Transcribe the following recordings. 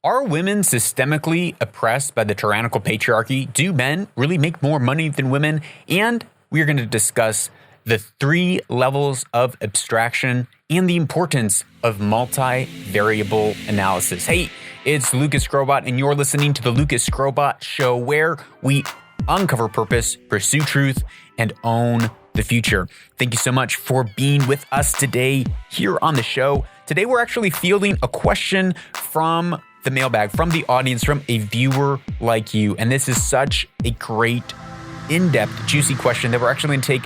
Are women systemically oppressed by the tyrannical patriarchy? Do men really make more money than women? And we are going to discuss the 3 levels of abstraction and the importance of multivariable analysis. Hey, it's Lucas Skrobot, and you're listening to the Lucas Skrobot Show, where we uncover purpose, pursue truth, and own the future. Thank you so much for being with us today here on the show. Today, we're actually fielding a question from the mailbag, from the audience, from a viewer like you. And this is such a great, in-depth, juicy question that we're actually going to take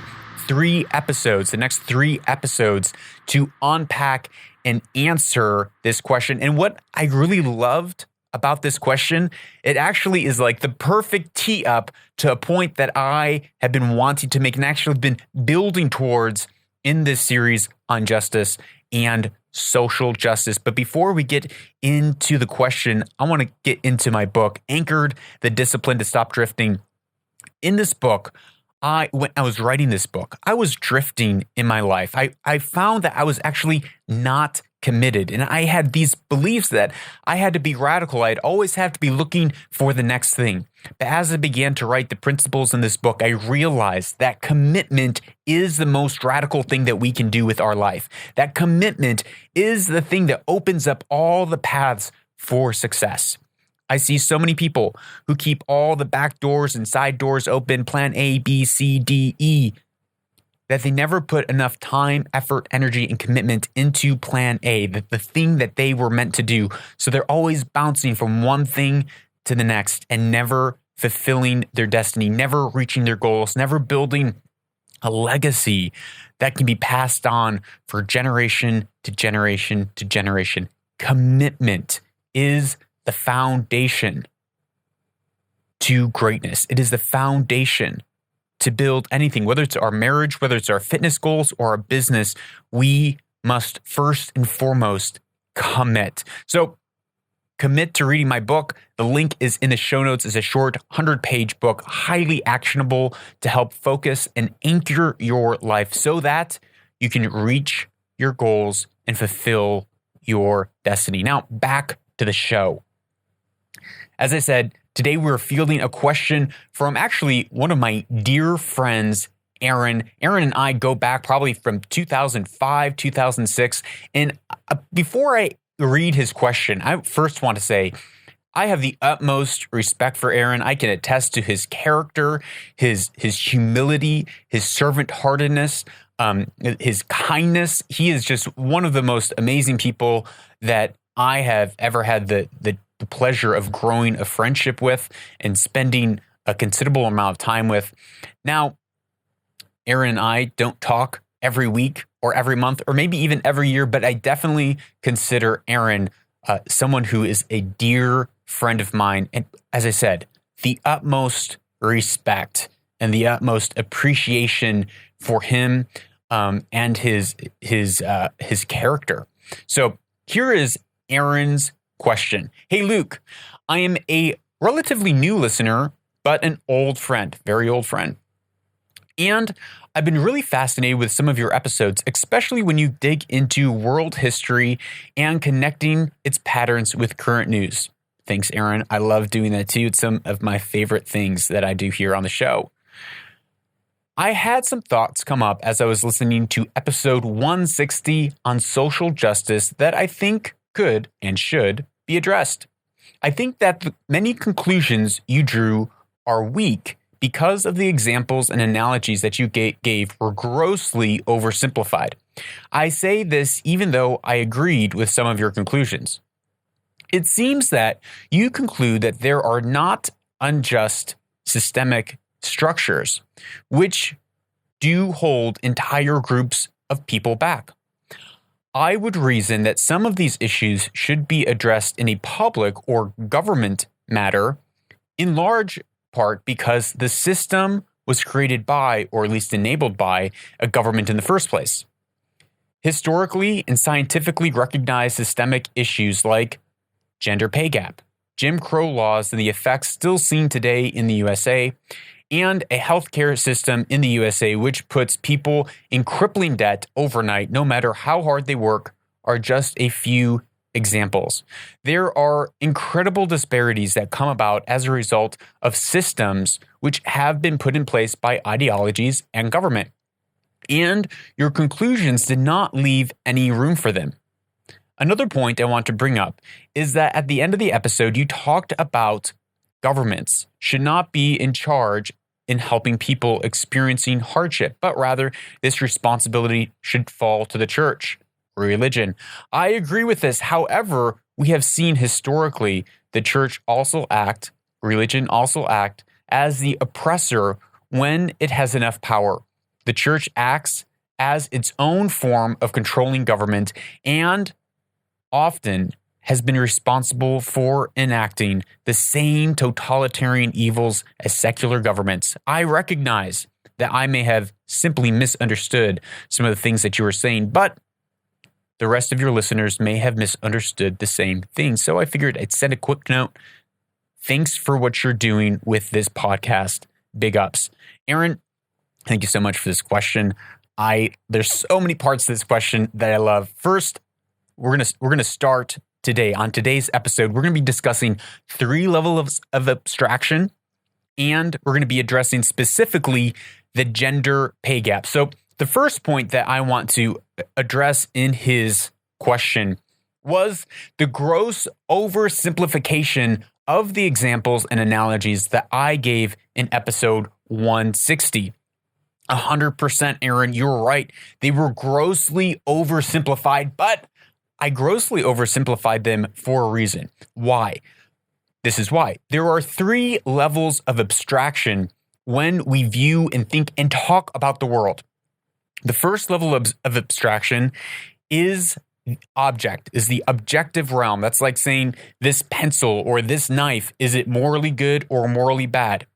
3 episodes, the next 3 episodes, to unpack and answer this question. And what I really loved about this question, it actually is like the perfect tee up to a point that I have been wanting to make and actually been building towards in this series on justice and social justice. But before we get into the question, I want to get into my book, Anchored: The Discipline to Stop Drifting. In this book, when I was writing this book, I was drifting in my life. I found that I was actually not committed. And I had these beliefs that I had to be radical. I'd always have to be looking for the next thing. But as I began to write the principles in this book, I realized that commitment is the most radical thing that we can do with our life. That commitment is the thing that opens up all the paths for success. I see so many people who keep all the back doors and side doors open, plan A, B, C, D, E, that they never put enough time, effort, energy, and commitment into plan A, the thing that they were meant to do. So they're always bouncing from one thing to the next and never fulfilling their destiny, never reaching their goals, never building a legacy that can be passed on for generation to generation to generation. Commitment is the foundation to greatness. It is the foundation to build anything, whether it's our marriage, whether it's our fitness goals or our business. We must first and foremost commit. So commit to reading my book. The link is in the show notes. It's a short 100-page book, highly actionable to help focus and anchor your life so that you can reach your goals and fulfill your destiny. Now, back to the show. As I said, today we're fielding a question from actually one of my dear friends, Aaron. Aaron and I go back probably from 2005, 2006. And before I read his question, I first want to say I have the utmost respect for Aaron. I can attest to his character, his humility, his servant-heartedness, his kindness. He is just one of the most amazing people that I have ever had the pleasure of growing a friendship with and spending a considerable amount of time with. Now, Aaron and I don't talk every week or every month or maybe even every year, but I definitely consider Aaron someone who is a dear friend of mine. And as I said, the utmost respect and the utmost appreciation for him and his character. So here is Aaron's question. Hey, Luke, I am a relatively new listener, but an old friend, very old friend. And I've been really fascinated with some of your episodes, especially when you dig into world history and connecting its patterns with current news. Thanks, Aaron. I love doing that too. It's some of my favorite things that I do here on the show. I had some thoughts come up as I was listening to episode 160 on social justice that I think could and should be addressed. I think that many conclusions you drew are weak because of the examples and analogies that you gave were grossly oversimplified. I say this even though I agreed with some of your conclusions. It seems that you conclude that there are not unjust systemic structures which do hold entire groups of people back. I would reason that some of these issues should be addressed in a public or government matter, in large part because the system was created by, or at least enabled by, a government in the first place. Historically and scientifically recognized systemic issues like gender pay gap, Jim Crow laws and the effects still seen today in the USA, and a healthcare system in the USA which puts people in crippling debt overnight, no matter how hard they work, are just a few examples. There are incredible disparities that come about as a result of systems which have been put in place by ideologies and government. And your conclusions did not leave any room for them. Another point I want to bring up is that at the end of the episode, you talked about governments should not be in charge in helping people experiencing hardship, but rather this responsibility should fall to the church or religion. I agree with this. However, we have seen historically the church also act, religion also act as the oppressor when it has enough power. The church acts as its own form of controlling government and often has been responsible for enacting the same totalitarian evils as secular governments. I recognize that I may have simply misunderstood some of the things that you were saying, but the rest of your listeners may have misunderstood the same thing. So I figured I'd send a quick note. Thanks for what you're doing with this podcast. Big ups. Aaron, thank you so much for this question. There's so many parts to this question that I love. First, we're gonna start today. On today's episode, we're gonna be discussing 3 levels of abstraction, and we're gonna be addressing specifically the gender pay gap. So the first point that I want to address in his question was the gross oversimplification of the examples and analogies that I gave in episode 160. 100%, Aaron, you're right. They were grossly oversimplified, but I grossly oversimplified them for a reason. Why? This is why. There are 3 levels of abstraction when we view and think and talk about the world. The first level of abstraction is the objective realm. That's like saying this pencil or this knife, is it morally good or morally bad?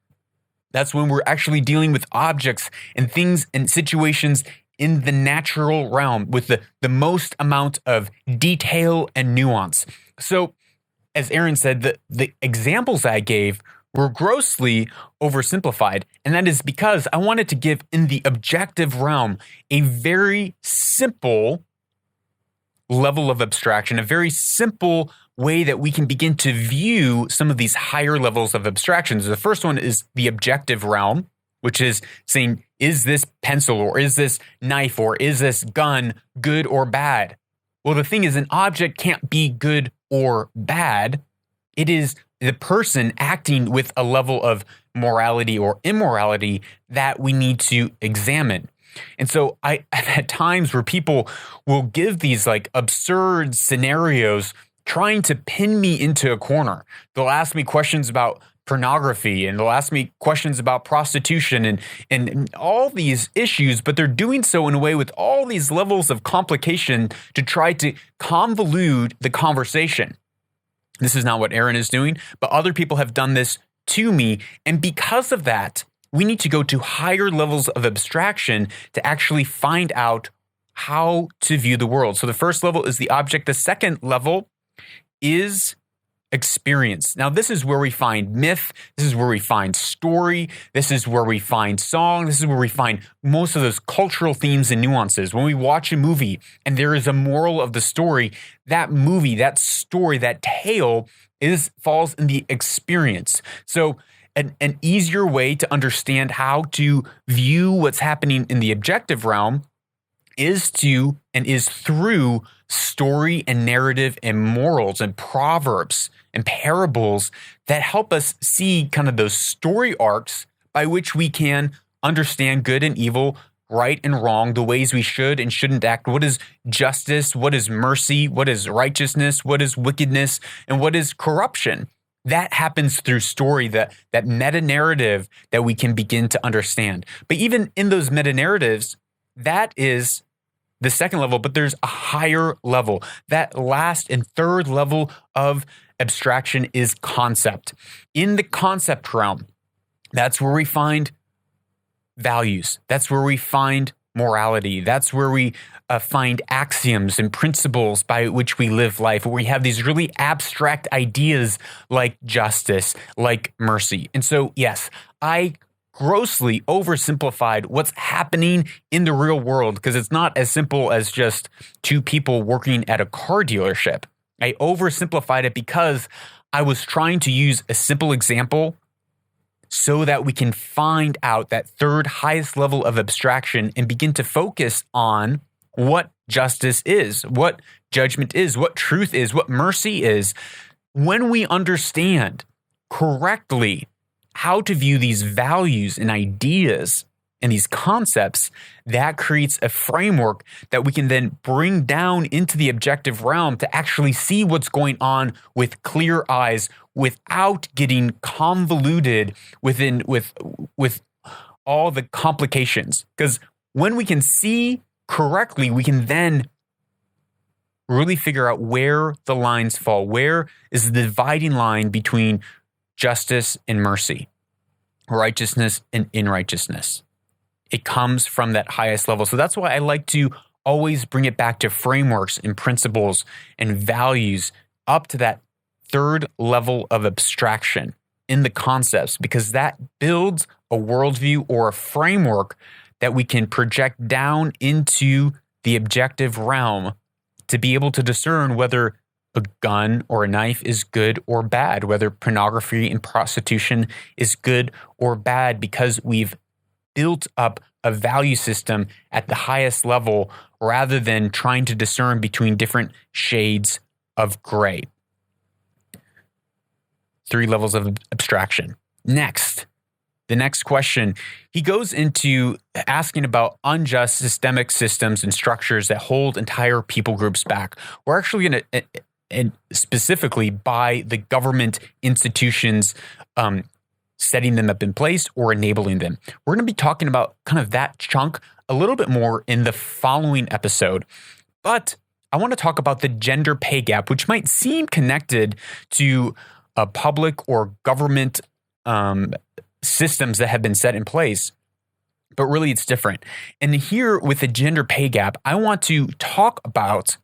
That's when we're actually dealing with objects and things and situations in the natural realm with the most amount of detail and nuance. So, as Aaron said, the examples I gave were grossly oversimplified, and that is because I wanted to give in the objective realm a very simple level of abstraction, a very simple way that we can begin to view some of these higher levels of abstractions. The first one is the objective realm, which is saying, is this pencil or is this knife or is this gun good or bad? Well, the thing is, an object can't be good or bad. It is the person acting with a level of morality or immorality that we need to examine. And so I've had times where people will give these like absurd scenarios trying to pin me into a corner. They'll ask me questions about pornography and they'll ask me questions about prostitution and all these issues, but they're doing so in a way with all these levels of complication to try to convolute the conversation. This is not what Aaron is doing, but other people have done this to me. And because of that, we need to go to higher levels of abstraction to actually find out how to view the world. So the first level is the object. The second level is experience. Now, this is where we find myth. This is where we find story. This is where we find song. This is where we find most of those cultural themes and nuances. When we watch a movie and there is a moral of the story, that movie, that story, that tale falls in the experience. So an easier way to understand how to view what's happening in the objective realm is through story and narrative and morals and proverbs and parables that help us see kind of those story arcs by which we can understand good and evil, right and wrong, the ways we should and shouldn't act. What is justice? What is mercy? What is righteousness? What is wickedness? And what is corruption? That happens through story, that meta-narrative that we can begin to understand. But even in those meta-narratives, that is the second level, but there's a higher level. That last and third level of abstraction is concept. In the concept realm, that's where we find values. That's where we find morality. That's where we find axioms and principles by which we live life, where we have these really abstract ideas like justice, like mercy. And so, yes, I grossly oversimplified what's happening in the real world because it's not as simple as just two people working at a car dealership. I oversimplified it because I was trying to use a simple example so that we can find out that third highest level of abstraction and begin to focus on what justice is, what judgment is, what truth is, what mercy is. When we understand correctly how to view these values and ideas and these concepts, that creates a framework that we can then bring down into the objective realm to actually see what's going on with clear eyes without getting convoluted with all the complications. Because when we can see correctly, we can then really figure out where the lines fall. Where is the dividing line between justice and mercy, righteousness and unrighteousness? It comes from that highest level. So that's why I like to always bring it back to frameworks and principles and values up to that third level of abstraction in the concepts, because that builds a worldview or a framework that we can project down into the objective realm to be able to discern whether a gun or a knife is good or bad, whether pornography and prostitution is good or bad, because we've built up a value system at the highest level rather than trying to discern between different shades of gray. 3 levels of abstraction. Next, the next question, he goes into asking about unjust systemic systems and structures that hold entire people groups back. We're actually going to, and specifically by the government institutions setting them up in place or enabling them. We're going to be talking about kind of that chunk a little bit more in the following episode. But I want to talk about the gender pay gap, which might seem connected to public or government systems that have been set in place, but really it's different. And here with the gender pay gap, I want to talk about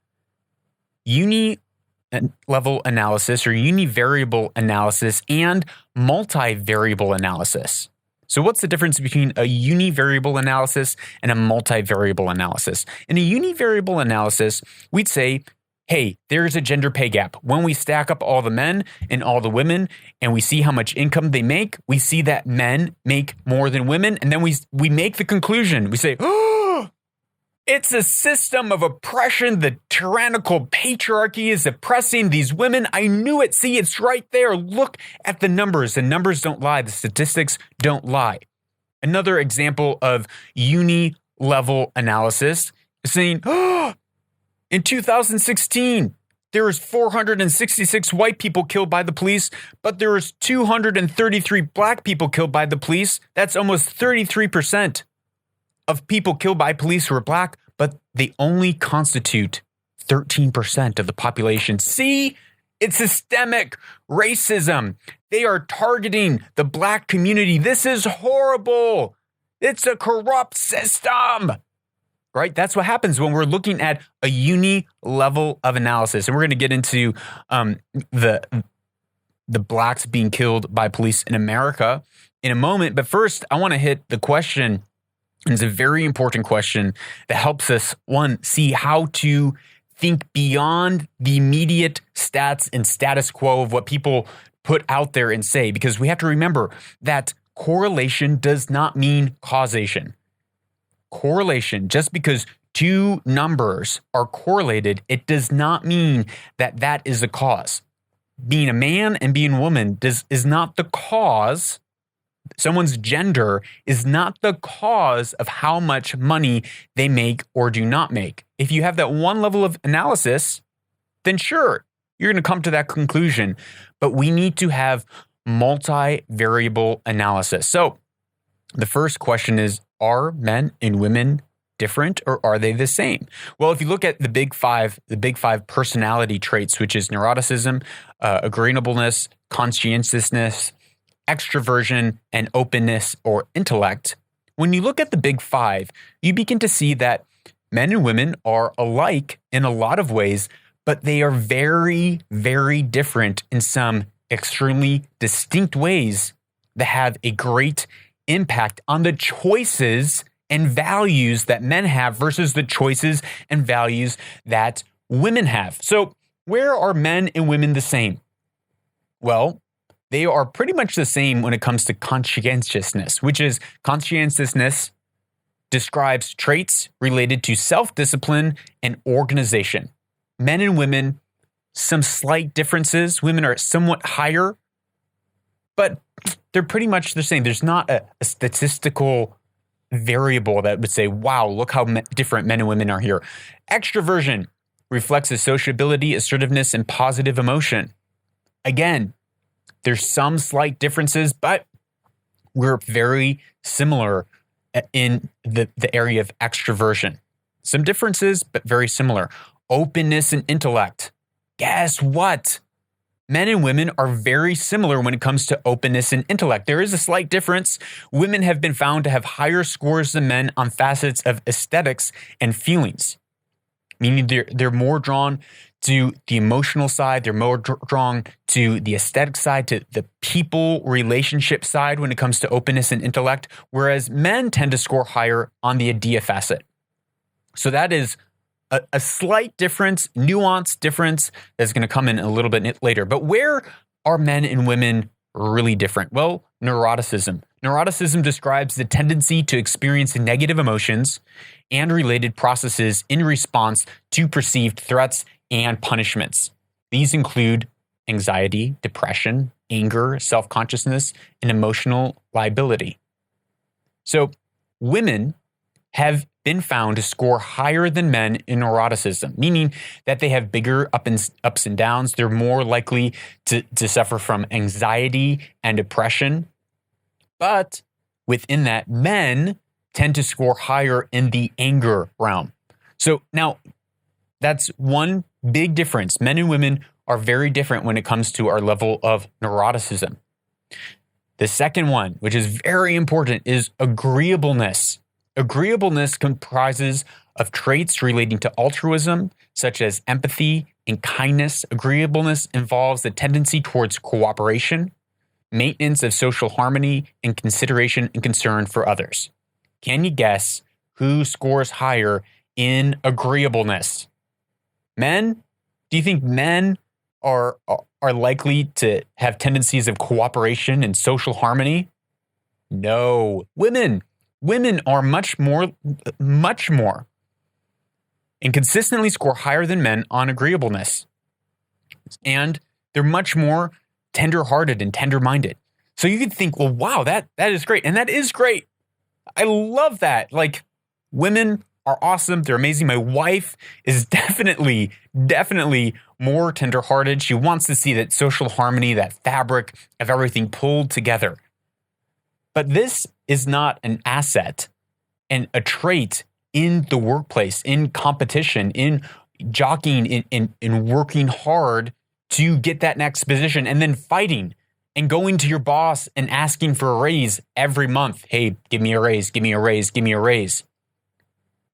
uni-level analysis or uni-variable analysis and multivariable analysis. So what's the difference between a uni-variable analysis and a multivariable analysis? In a uni-variable analysis, we'd say, hey, there's a gender pay gap. When we stack up all the men and all the women and we see how much income they make, we see that men make more than women. And then we make the conclusion. We say, oh, it's a system of oppression. The tyrannical patriarchy is oppressing these women. I knew it. See, it's right there. Look at the numbers. The numbers don't lie. The statistics don't lie. Another example of uni-level analysis is saying, oh, in 2016, there was 466 white people killed by the police, but there was 233 black people killed by the police. That's almost 33% of people killed by police who are black, but they only constitute 13% of the population. See, it's systemic racism. They are targeting the black community. This is horrible. It's a corrupt system. Right? That's what happens when we're looking at a uni level of analysis. And we're going to get into the blacks being killed by police in America in a moment. But first, I want to hit the question. And it's a very important question that helps us, one, see how to think beyond the immediate stats and status quo of what people put out there and say. Because we have to remember that correlation does not mean causation. Correlation, just because two numbers are correlated, it does not mean that that is the cause. Being a man and being a woman is not the cause. Someone's gender is not the cause of how much money they make or do not make. If you have that one level of analysis, then sure, you're going to come to that conclusion. But we need to have multivariable analysis. So the first question is, are men and women different or are they the same? Well, if you look at the big five personality traits, which is neuroticism, agreeableness, conscientiousness, extroversion, and openness or intellect, when you look at the big five, you begin to see that men and women are alike in a lot of ways, but they are very, very different in some extremely distinct ways that have a great impact on the choices and values that men have versus the choices and values that women have. So where are men and women the same? Well, they are pretty much the same when it comes to conscientiousness, which is conscientiousness describes traits related to self-discipline and organization. Men and women, some slight differences. Women are somewhat higher, but they're pretty much the same. There's not a statistical variable that would say, wow, look how different men and women are here. Extroversion reflects a sociability, assertiveness, and positive emotion. Again, there's some slight differences, but we're very similar in the area of extroversion. Some differences, but very similar. Openness and intellect. Guess what? Men and women are very similar when it comes to openness and intellect. There is a slight difference. Women have been found to have higher scores than men on facets of aesthetics and feelings, meaning they're more drawn to the emotional side. They're more drawn to the aesthetic side, to the people relationship side when it comes to openness and intellect, whereas men tend to score higher on the idea facet. So that is a slight difference, nuanced difference that's going to come in a little bit later. But where are men and women really different? Well, neuroticism. Neuroticism describes the tendency to experience negative emotions and related processes in response to perceived threats and punishments. These include anxiety, depression, anger, self-consciousness, and emotional liability. So women have been found to score higher than men in neuroticism, meaning that they have bigger ups and downs. They're more likely to suffer from anxiety and depression. But within that, men tend to score higher in the anger realm. So now that's one big difference. Men and women are very different when it comes to our level of neuroticism. The second one, which is very important, is agreeableness. Agreeableness comprises of traits relating to altruism, such as empathy and kindness. Agreeableness involves the tendency towards cooperation, maintenance of social harmony, and consideration and concern for others. Can you guess who scores higher in agreeableness? Men? Do you think men are likely to have tendencies of cooperation and social harmony? No. Women. Women are much more, and consistently score higher than men on agreeableness. And they're much more tender-hearted and tender-minded. So you could think, well, wow, that is great. And that is great. I love that. Like, women are awesome. They're amazing. My wife is definitely more tender-hearted. She wants to see that social harmony, that fabric of everything pulled together. But this is not an asset and a trait in the workplace, in competition, in jockeying, in working hard to get that next position, and then fighting and going to your boss and asking for a raise every month. Hey, give me a raise, give me a raise, give me a raise.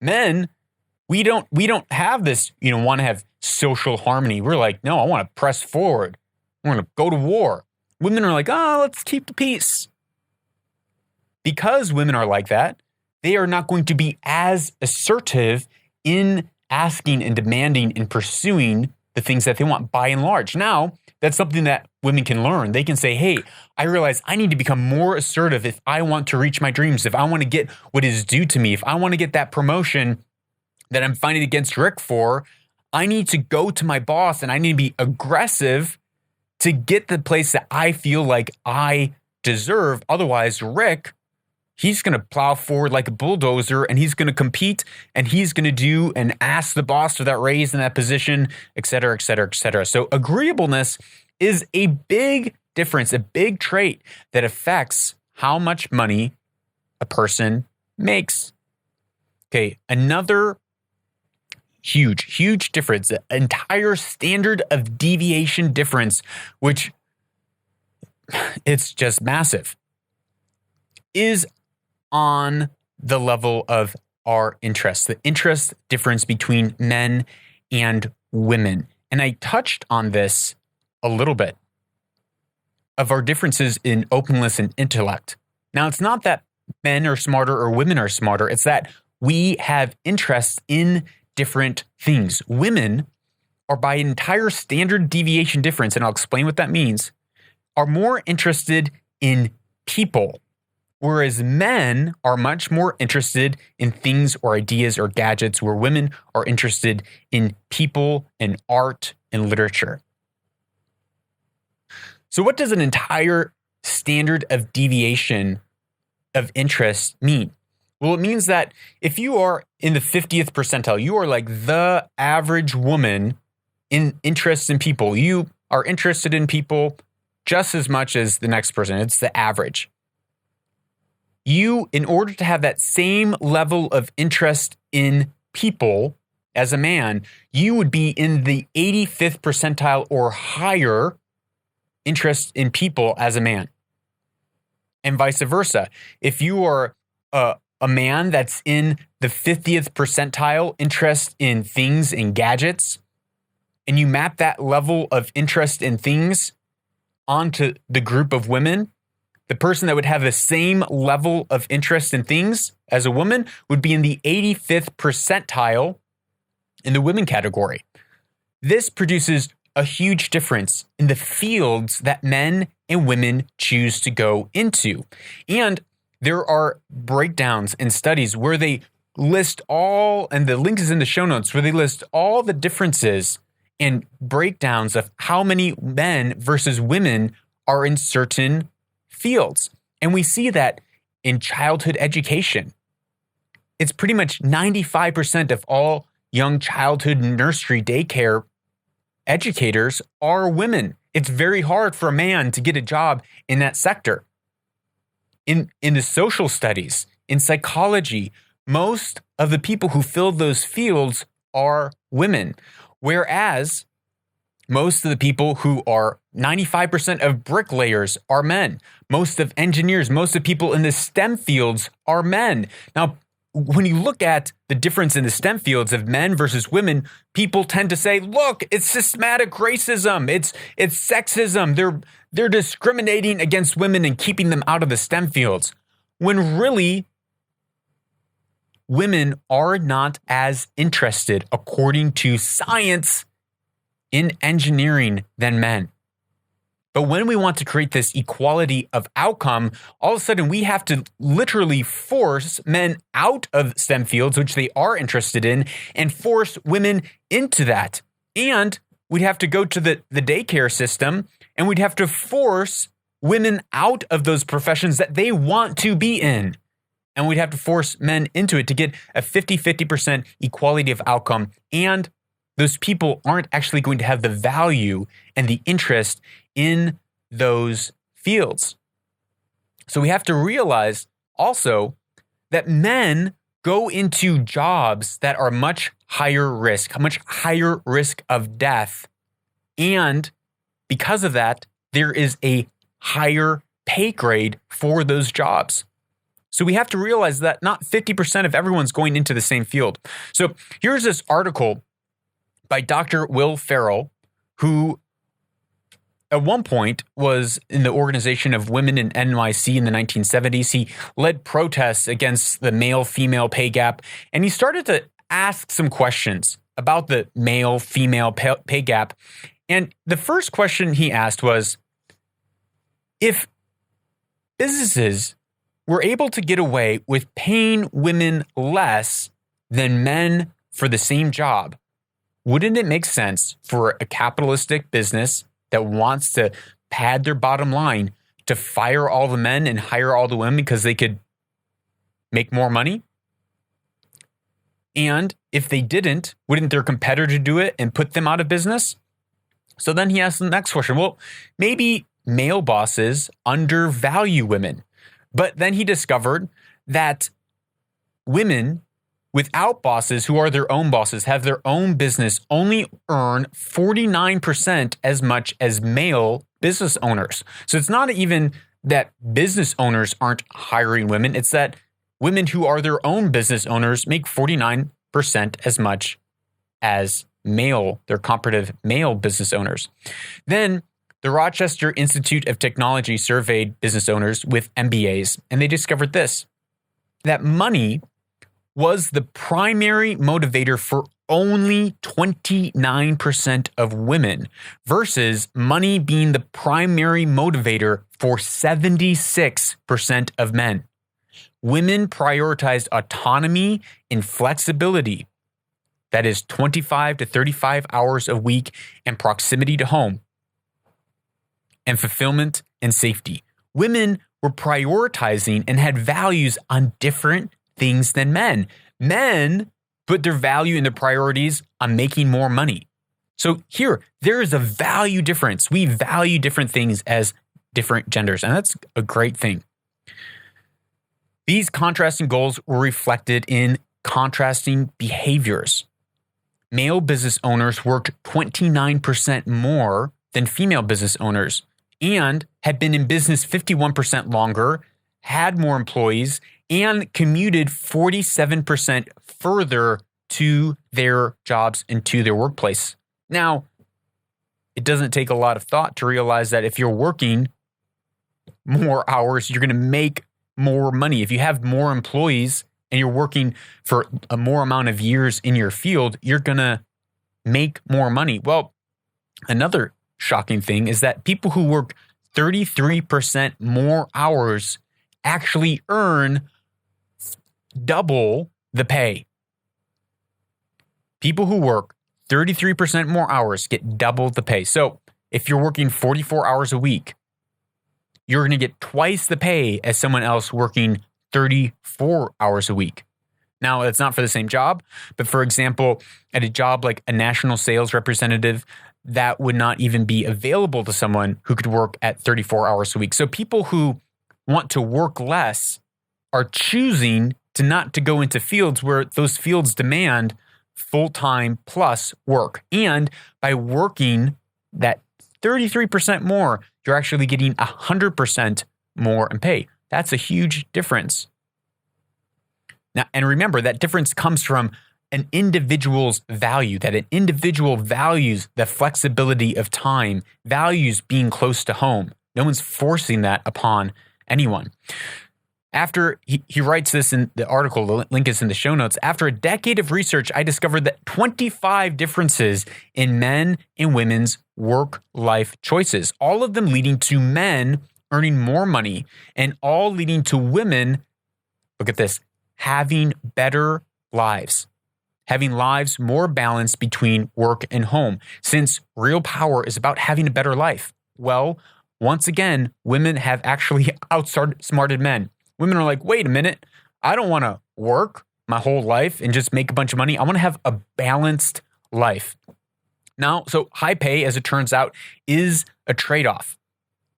Men, we don't have this, want to have social harmony. We're like, no, I want to press forward. I want to go to war. Women are like, oh, let's keep the peace. Because women are like that, they are not going to be as assertive in asking and demanding and pursuing the things that they want by and large. Now, that's something that women can learn. They can say, hey, I realize I need to become more assertive if I want to reach my dreams, if I want to get what is due to me, if I want to get that promotion that I'm fighting against Rick for, I need to go to my boss and I need to be aggressive to get the place that I feel like I deserve. Otherwise, Rick, he's going to plow forward like a bulldozer and he's going to compete and he's going to do and ask the boss for that raise in that position, et cetera, et cetera, et cetera. So agreeableness is a big difference, a big trait that affects how much money a person makes. Okay, another huge difference, the entire standard of deviation difference, which it's just massive, is on the level of our interests, the interest difference between men and women. And I touched on this a little bit of our differences in openness and intellect. Now, it's not that men are smarter or women are smarter. It's that we have interests in different things. Women are by an entire standard deviation difference, and I'll explain what that means, are more interested in people, whereas men are much more interested in things or ideas or gadgets, where women are interested in people and art and literature. So what does an entire standard of deviation of interest mean? Well, it means that if you are in the 50th percentile, you are like the average woman in interest in people. You are interested in people just as much as the next person. It's the average. You, in order to have that same level of interest in people as a man, you would be in the 85th percentile or higher interest in people as a man. And vice versa. If you are a man that's in the 50th percentile interest in things and gadgets, and you map that level of interest in things onto the group of women, the person that would have the same level of interest in things as a woman would be in the 85th percentile in the women category. This produces a huge difference in the fields that men and women choose to go into. And there are breakdowns and studies where they list all, and the link is in the show notes, where they list all the differences and breakdowns of how many men versus women are in certain fields. And we see that in childhood education. It's pretty much 95% of all young childhood nursery daycare educators are women. It's very hard for a man to get a job in that sector. In the social studies, in psychology, most of the people who fill those fields are women, whereas most of the people who are 95% of bricklayers are men. Most of engineers, most of people in the STEM fields are men. Now, when you look at the difference in the STEM fields of men versus women, people tend to say, look, it's systematic racism. It's sexism. They're discriminating against women and keeping them out of the STEM fields. When really, women are not as interested, according to science, in engineering than men. But when we want to create this equality of outcome, all of a sudden we have to literally force men out of STEM fields, which they are interested in, and force women into that. And we'd have to go to the daycare system, and we'd have to force women out of those professions that they want to be in. And we'd have to force men into it to get a 50% equality of outcome. And those people aren't actually going to have the value and the interest in those fields. So we have to realize also that men go into jobs that are much higher risk of death. And because of that, there is a higher pay grade for those jobs. So we have to realize that not 50% of everyone's going into the same field. So here's this article by Dr. Will Ferrell, who at one point was in the Organization of Women in NYC in the 1970s. He led protests against the male-female pay gap, and he started to ask some questions about the male-female pay gap. And the first question he asked was, if businesses were able to get away with paying women less than men for the same job, wouldn't it make sense for a capitalistic business that wants to pad their bottom line to fire all the men and hire all the women because they could make more money? And if they didn't, wouldn't their competitor do it and put them out of business? So then he asked the next question. Well, maybe male bosses undervalue women. But then he discovered that women without bosses, who are their own bosses, have their own business, only earn 49% as much as male business owners. So it's not even that business owners aren't hiring women. It's that women who are their own business owners make 49% as much as their comparative male business owners. Then the Rochester Institute of Technology surveyed business owners with MBAs, and they discovered this, that money was the primary motivator for only 29% of women, versus money being the primary motivator for 76% of men. Women prioritized autonomy and flexibility, that is 25 to 35 hours a week, and proximity to home, and fulfillment and safety. Women were prioritizing and had values on different things than men. Men put their value and their priorities on making more money. So here, there is a value difference. We value different things as different genders, and that's a great thing. These contrasting goals were reflected in contrasting behaviors. Male business owners worked 29% more than female business owners and had been in business 51% longer, had more employees, and commuted 47% further to their jobs and to their workplace. Now, it doesn't take a lot of thought to realize that if you're working more hours, you're going to make more money. If you have more employees and you're working for a more amount of years in your field, you're going to make more money. Well, another shocking thing is that people who work 33% more hours actually earn double the pay. People who work 33% more hours get double the pay. So if you're working 44 hours a week, you're going to get twice the pay as someone else working 34 hours a week. Now, that's not for the same job, but for example, at a job like a national sales representative, that would not even be available to someone who could work at 34 hours a week. So people who want to work less are choosing to not to go into fields where those fields demand full-time plus work. And by working that 33% more, you're actually getting 100% more in pay. That's a huge difference. Now, and remember, that difference comes from an individual's value, that an individual values the flexibility of time, values being close to home. No one's forcing that upon anyone. After he writes this in the article, the link is in the show notes. After a decade of research, I discovered that 25 differences in men and women's work-life choices, all of them leading to men earning more money and all leading to women, look at this, having better lives, having lives more balanced between work and home. Since real power is about having a better life, well, once again, women have actually outsmarted men. Women are like, wait a minute, I don't want to work my whole life and just make a bunch of money. I want to have a balanced life. Now, so high pay, as it turns out, is a trade-off.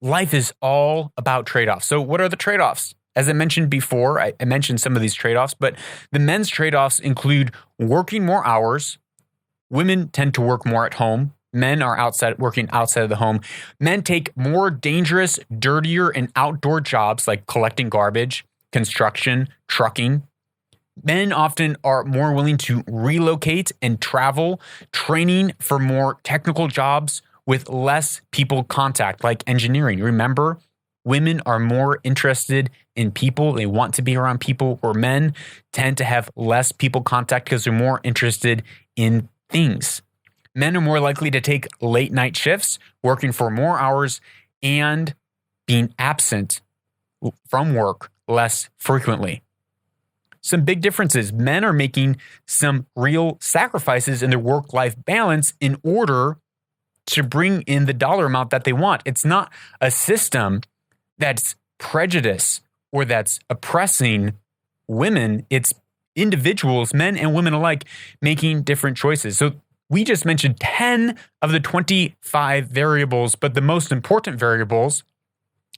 Life is all about trade-offs. So what are the trade-offs? As I mentioned before, I mentioned some of these trade-offs, but the men's trade-offs include working more hours. Women tend to work more at home. Men are working outside of the home. Men take more dangerous, dirtier, and outdoor jobs like collecting garbage, construction, trucking. Men often are more willing to relocate and travel, training for more technical jobs with less people contact, like engineering. Remember, women are more interested in people. They want to be around people, where men tend to have less people contact because they're more interested in things. Men are more likely to take late night shifts, working for more hours, and being absent from work less frequently. Some big differences. Men are making some real sacrifices in their work-life balance in order to bring in the dollar amount that they want. It's not a system that's prejudice or that's oppressing women. It's individuals, men and women alike, making different choices. So we just mentioned 10 of the 25 variables, but the most important variables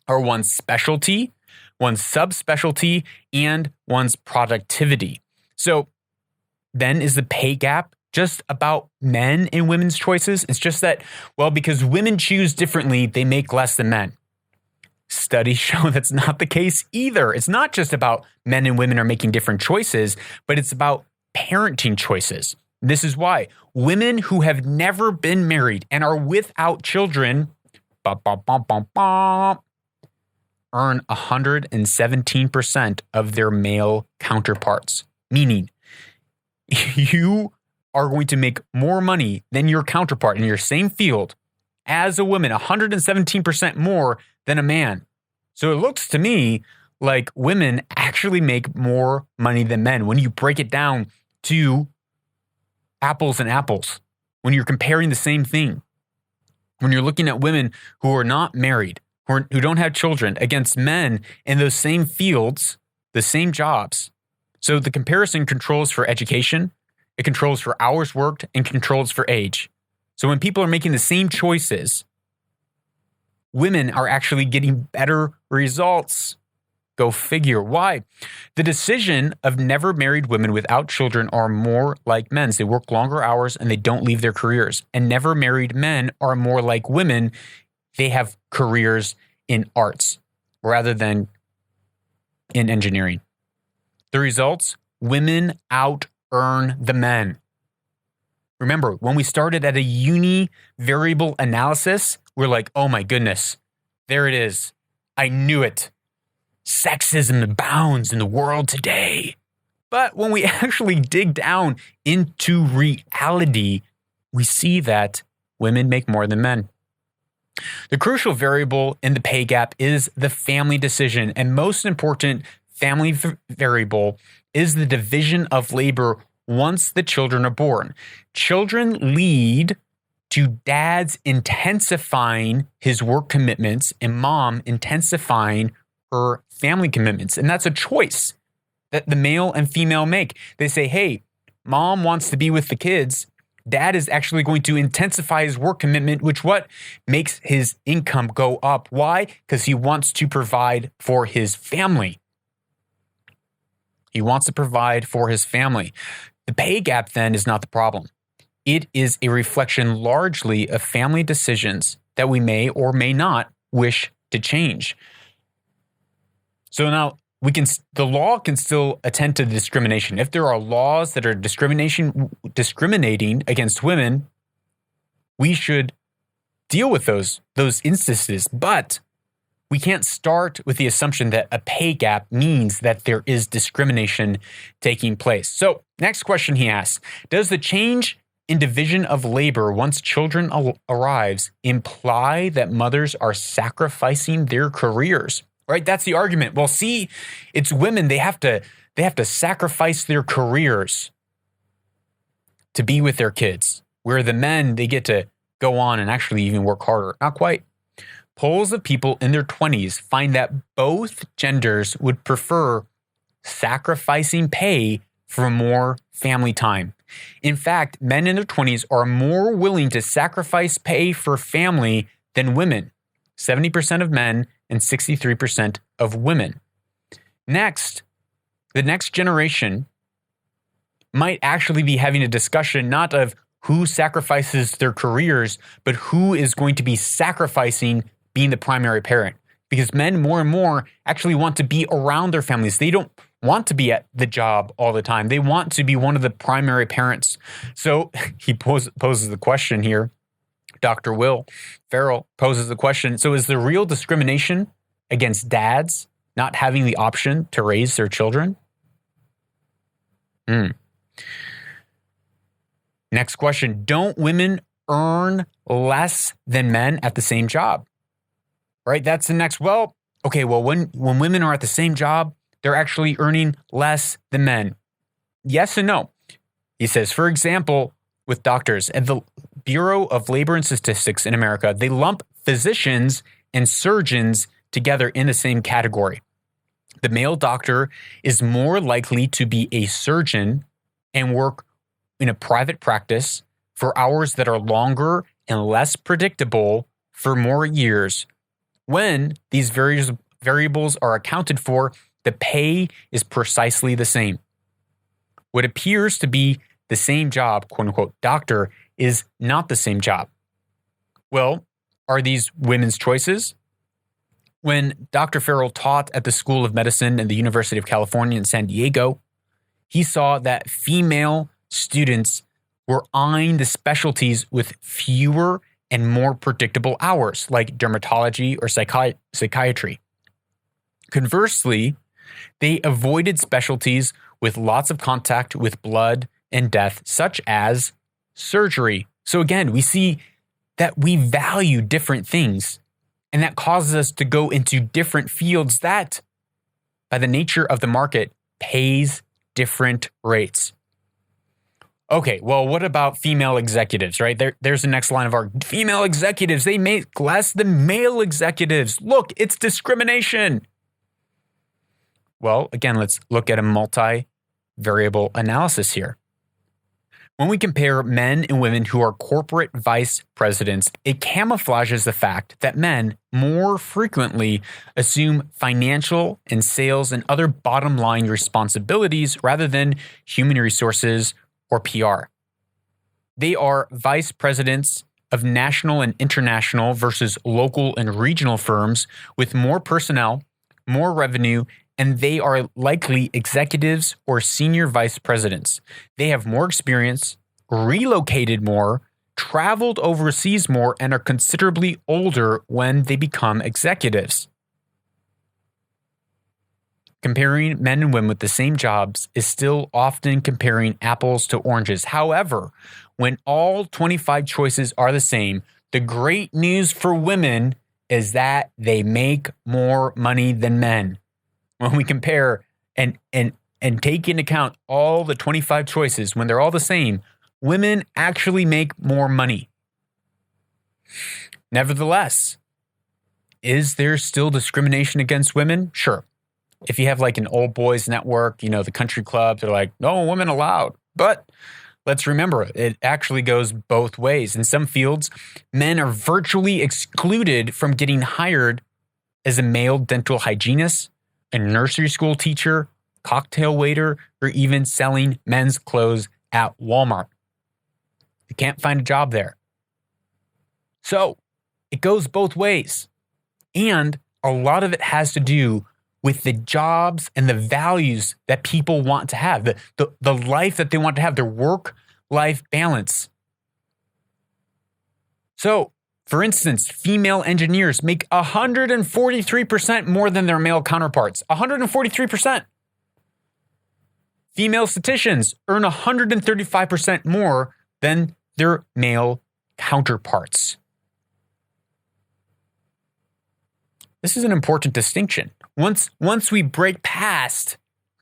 are one's specialty, one's subspecialty, and one's productivity. So then, is the pay gap just about men and women's choices? It's just that, well, because women choose differently, they make less than men. Studies show that's not the case either. It's not just about men and women are making different choices, but it's about parenting choices. This is why women who have never been married and are without children earn 117% of their male counterparts. Meaning, you are going to make more money than your counterpart in your same field as a woman, 117% more than a man. So it looks to me like women actually make more money than men when you break it down to apples and apples, when you're comparing the same thing. When you're looking at women who are not married, who don't have children, against men in those same fields, the same jobs. So the comparison controls for education, it controls for hours worked, and controls for age. So when people are making the same choices, women are actually getting better results. Go figure. Why? The decision of never married women without children are more like men's. They work longer hours and they don't leave their careers. And never married men are more like women. They have careers in arts rather than in engineering. The results, women out-earn the men. Remember, when we started at a uni-variable analysis, we're like, oh my goodness, there it is. I knew it. Sexism abounds in the world today. But when we actually dig down into reality, we see that women make more than men. The crucial variable in the pay gap is the family decision, and most important family variable is the division of labor once the children are born. Children lead to dad's intensifying his work commitments and mom intensifying her family commitments. And that's a choice that the male and female make. They say, hey, mom wants to be with the kids. Dad is actually going to intensify his work commitment, which what makes his income go up. Why? Because he wants to provide for his family. He wants to provide for his family. The pay gap then is not the problem. It is a reflection largely of family decisions that we may or may not wish to change. So now the law can still attend to the discrimination. If there are laws that are discriminating against women, we should deal with those instances. But we can't start with the assumption that a pay gap means that there is discrimination taking place. So next question he asks, does the change in division of labor once children arrives imply that mothers are sacrificing their careers? Right? That's the argument. Well, see, it's women. They have to sacrifice their careers to be with their kids, where the men, they get to go on and actually even work harder. Not quite. Polls of people in their 20s find that both genders would prefer sacrificing pay for more family time. In fact, men in their 20s are more willing to sacrifice pay for family than women. 70% of men and 63% of women. Next, the next generation might actually be having a discussion not of who sacrifices their careers, but who is going to be sacrificing being the primary parent. Because men more and more actually want to be around their families. They don't want to be at the job all the time. They want to be one of the primary parents. So he poses the question here. Dr. Will Ferrell poses the question, so is the real discrimination against dads not having the option to raise their children? Next question, don't women earn less than men at the same job? Right, that's the next, when women are at the same job, they're actually earning less than men. Yes and no. He says, for example, with doctors at the Bureau of Labor and Statistics in America, they lump physicians and surgeons together in the same category. The male doctor is more likely to be a surgeon and work in a private practice for hours that are longer and less predictable for more years. When these variables are accounted for, the pay is precisely the same. What appears to be the same job, quote unquote, doctor, is not the same job. Well, are these women's choices? When Dr. Farrell taught at the School of Medicine at the University of California in San Diego, he saw that female students were eyeing the specialties with fewer and more predictable hours, like dermatology or psychiatry. Conversely, they avoided specialties with lots of contact with blood and death, such as surgery. So again, we see that we value different things, and that causes us to go into different fields that, by the nature of the market, pays different rates. Okay, well, what about female executives, right? There's the next line of our female executives. They make less than male executives. Look, it's discrimination. Well, again, let's look at a multivariable analysis here. When we compare men and women who are corporate vice presidents, it camouflages the fact that men more frequently assume financial and sales and other bottom line responsibilities rather than human resources or PR. They are vice presidents of national and international versus local and regional firms with more personnel, more revenue, and they are likely executives or senior vice presidents. They have more experience, relocated more, traveled overseas more, and are considerably older when they become executives. Comparing men and women with the same jobs is still often comparing apples to oranges. However, when all 25 choices are the same, the great news for women is that they make more money than men. When we compare and take into account all the 25 choices, when they're all the same, women actually make more money. Nevertheless, is there still discrimination against women? Sure. If you have like an old boys network, the country clubs, they're like, no women allowed. But let's remember, it actually goes both ways. In some fields, men are virtually excluded from getting hired as a male dental hygienist, a nursery school teacher, cocktail waiter, or even selling men's clothes at Walmart. You can't find a job there. So it goes both ways. And a lot of it has to do with the jobs and the values that people want to have, the life that they want to have, their work-life balance. So, for instance, female engineers make 143% more than their male counterparts. 143%. Female statisticians earn 135% more than their male counterparts. This is an important distinction. Once we break past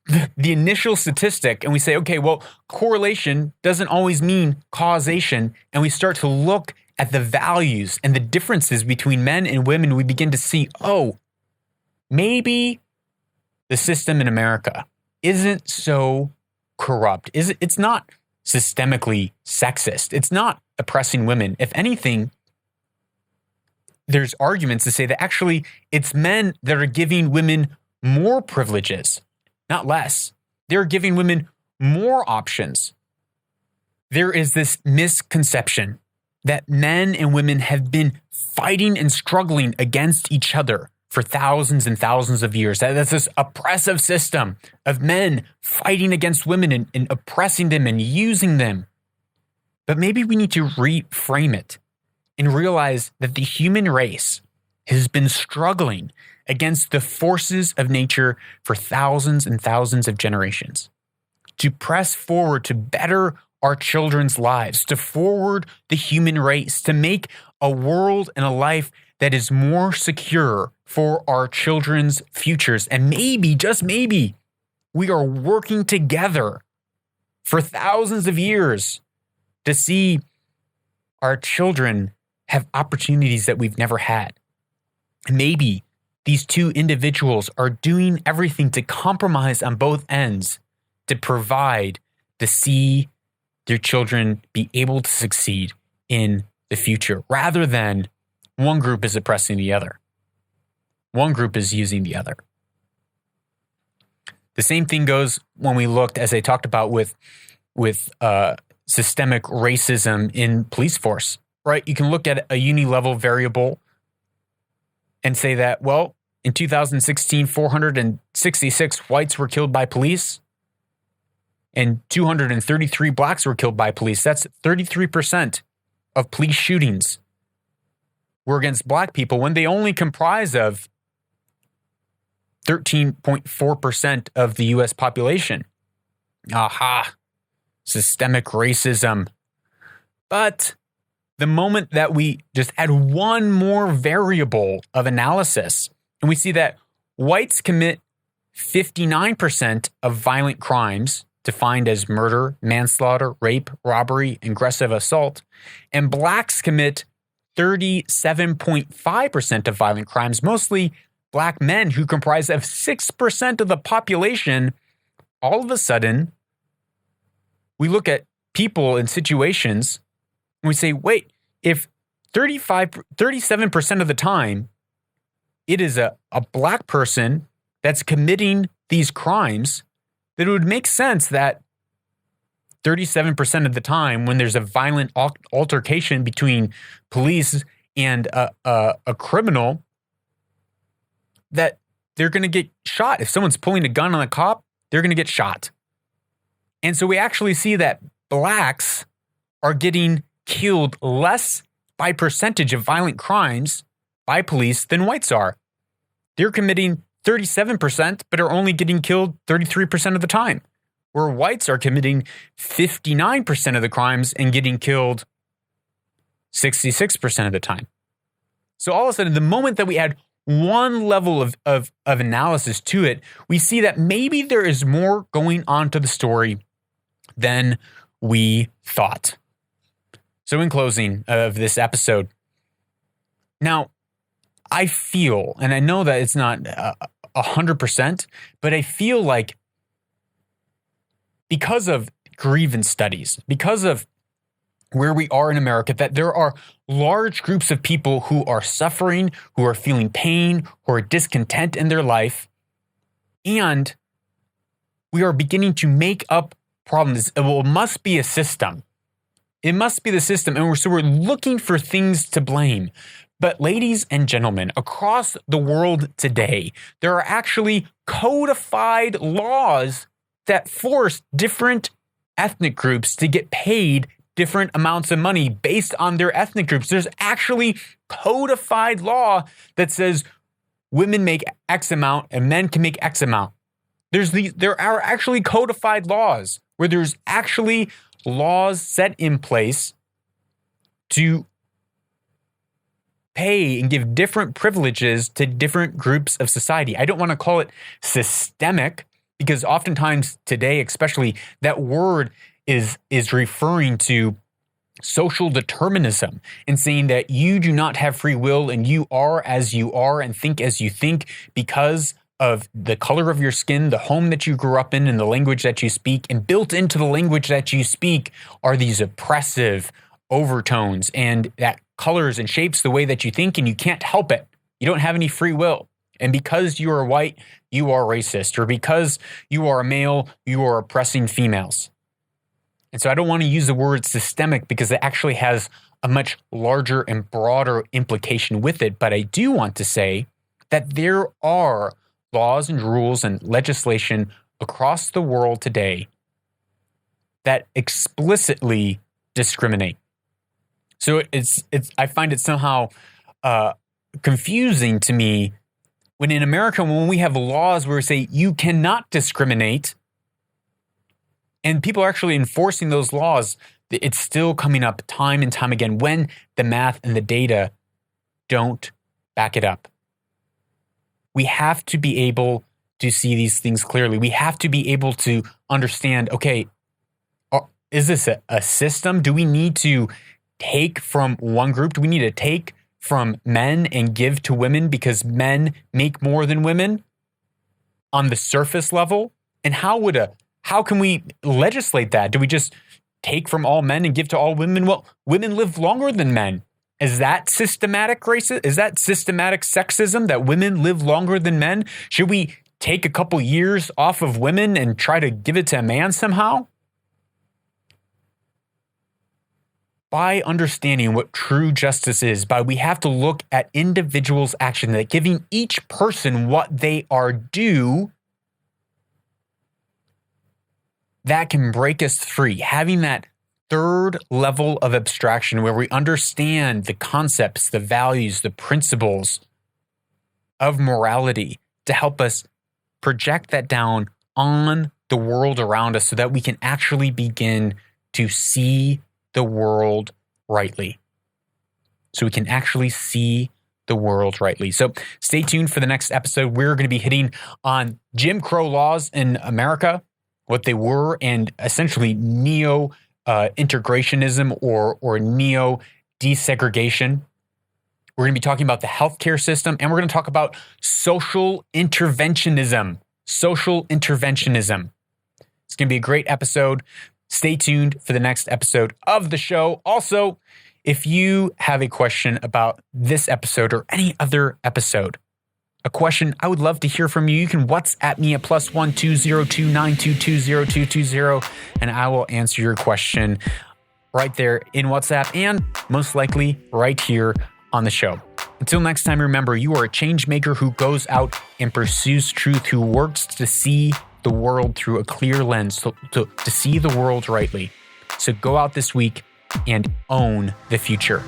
the initial statistic and we say, okay, well, correlation doesn't always mean causation, and we start to look at the values and the differences between men and women, we begin to see, oh, maybe the system in America isn't so corrupt. It's not systemically sexist. It's not oppressing women. If anything, there's arguments to say that actually it's men that are giving women more privileges, not less. They're giving women more options. There is this misconception that men and women have been fighting and struggling against each other for thousands and thousands of years. That's this oppressive system of men fighting against women and oppressing them and using them. But maybe we need to reframe it and realize that the human race has been struggling against the forces of nature for thousands and thousands of generations. To press forward to better our children's lives, to forward the human race, to make a world and a life that is more secure for our children's futures. And maybe, just maybe, we are working together for thousands of years to see our children have opportunities that we've never had. And maybe these two individuals are doing everything to compromise on both ends to provide, to see their children be able to succeed in the future, rather than one group is oppressing the other. One group is using the other. The same thing goes when we looked, as I talked about, with systemic racism in police force, right? You can look at a uni-level variable and say that, well, in 2016, 466 whites were killed by police and 233 blacks were killed by police. That's 33% of police shootings were against black people when they only comprise of 13.4% of the U.S. population. Aha. systemic racism. But the moment that we just add one more variable of analysis, and we see that whites commit 59% of violent crimes defined as murder, manslaughter, rape, robbery, and aggressive assault, and blacks commit 37.5% of violent crimes, mostly black men who comprise of 6% of the population. All of a sudden, we look at people in situations and we say, wait, if 37% of the time it is a black person that's committing these crimes, that it would make sense that 37% of the time when there's a violent altercation between police and a criminal, that they're going to get shot. If someone's pulling a gun on a cop, they're going to get shot. And so we actually see that blacks are getting killed less by percentage of violent crimes by police than whites are. They're committing 37%, but are only getting killed 33% of the time, where whites are committing 59% of the crimes and getting killed 66% of the time. So all of a sudden, the moment that we add one level of analysis to it, we see that maybe there is more going on to the story than we thought. So in closing of this episode, now I feel, and I know that it's not 100%, but I feel like because of grievance studies, because of where we are in America, that there are large groups of people who are suffering, who are feeling pain, who are discontent in their life, and we are beginning to make up problems. It must be a system. It must be the system, and so we're looking for things to blame. But ladies and gentlemen, across the world today, there are actually codified laws that force different ethnic groups to get paid different amounts of money based on their ethnic groups. There's actually codified law that says women make X amount and men can make X amount. There are actually codified laws where there's actually laws set in place to pay and give different privileges to different groups of society. I don't want to call it systemic because oftentimes today, especially, that word is referring to social determinism and saying that you do not have free will and you are as you are and think as you think because of the color of your skin, the home that you grew up in, and the language that you speak. And built into the language that you speak are these oppressive overtones, and that colors and shapes the way that you think, and you can't help it. You don't have any free will. And because you are white, you are racist. Or because you are a male, you are oppressing females. And so I don't want to use the word systemic because it actually has a much larger and broader implication with it. But I do want to say that there are laws and rules and legislation across the world today that explicitly discriminate. So I find it somehow confusing to me when in America, when we have laws where we say you cannot discriminate, and people are actually enforcing those laws, it's still coming up time and time again when the math and the data don't back it up. We have to be able to see these things clearly. We have to be able to understand, okay, is this a system? Do we need to take from one group? Do we need to take from men and give to women because men make more than women on the surface level? And how can we legislate that? Do we just take from all men and give to all women? Well, women live longer than men. Is that systematic racism? Is that systematic sexism that women live longer than men? Should we take a couple years off of women and try to give it to a man somehow? By understanding what true justice is, we have to look at individuals' action, that giving each person what they are due, that can break us free. Having that third level of abstraction where we understand the concepts, the values, the principles of morality to help us project that down on the world around us so that we can actually begin to see the world rightly. So we can actually see the world rightly. So stay tuned for the next episode. We're going to be hitting on Jim Crow laws in America, what they were, and essentially neo-integrationism or neo-desegregation. We're going to be talking about the healthcare system, and we're going to talk about social interventionism. Social interventionism. It's going to be a great episode. Stay tuned for the next episode of the show. Also, if you have a question about this episode or any other episode, a question, I would love to hear from you. You can WhatsApp me at +1 2029 222 0220, and I will answer your question right there in WhatsApp and most likely right here on the show. Until next time, remember, you are a change maker who goes out and pursues truth, who works to see the world through a clear lens, to see the world rightly. So go out this week and own the future.